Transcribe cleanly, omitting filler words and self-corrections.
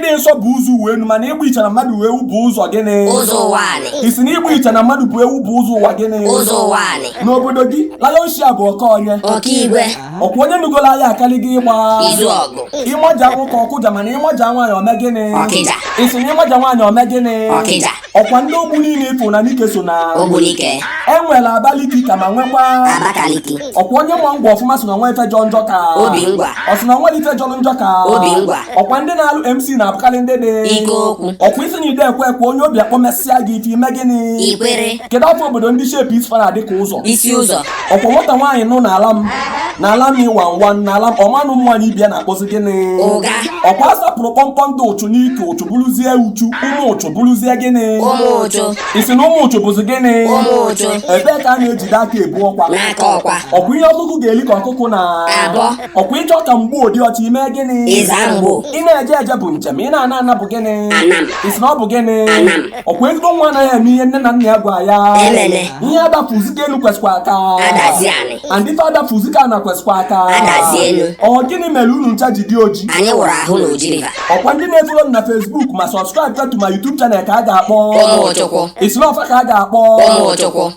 ịdị nsọ bụ ụzọ uwe enu mana igbu iche na mmadụ bụ ewu bụ ụzọ gịnị ụzọ ụwa anị isi na igbu iche na mmadụ bụ ewu bụ ụzọ ụwa gịnị ụzọ ụwa anị n'obodo gị Lionshia bụ ọka onye ọkaigwe ọkwa onye nugolo ahịa akarị gị ịgba izu ọgụ ịmaja nwoke ọkụja mana ịmaja nwaanyị ome gịnị ọkịja isi na ịmaja nwaanyị ome gịnị ọkịja ọkwa ndị ogbu niile ịfụ na n'ike so na ogbunike enwere Abaliki ka ma nwekwa Abakaliki ọkwa onye nwa ngwa ọfụma si na nwa ife jọ njọ ka obi ngwa ọ sị na nwa ife jọrọ njọ ka obi ngwa ọkwa ndị na-alụ MC na-abụkarị ndị dị ike okwu ọkwa isi na ide ekwe ekwe onye obi akpọmesịa gị ife ime gịnị ikwere kedu afọ obodo ndị shepi isfa na-adị ka ụzọ isi ụzọ ọkwa nwata nwaanyị nụ n'ala m ịwa nwa n'ala m ọmanụ mmanya ibia na-akpọzi gịnị ụga ọkwa asapụrụ kpọmkpọm ndị ụchụ n'ike ụchụ bụrụzie uchu ụmụ ụchụ bụrụzie gịnị ụmụ ụchụ isi na ụmụ ụchụ bụzi gịnị ụmụ ụchụ ebee ka a na-ejide aka ebu ọkwa n'aka ọkwa ọkwa ihe ọkụkụ ga-eli ka ọkụkụ na abụọ ọkwa ịchọ ka mgbe ụdị ọcha ime gịnị ịza mgbo ị na-eje eje bụ njem ị na-ana ana bụ gịnị anam isi na ọ bụ gịnị anam ọkwa ezigbo nwa anaghị eme ihe nne na nna ya gwa ya emene ihe adafuzika elu kwesịkwa aka adazi anị and ife adafuzika na kwesịkwa aka adazi elu ọ gịnị mere unu ncha ji dị oji anyị wụrụ ahụ na ojiriva ọkwa ndị na-efolo m na Facebook ma subscribe to my YouTube channel ka a ga-akpọ ụmụ chukwu isi na ọfa ka a ga-akpọ ụmụ chukwu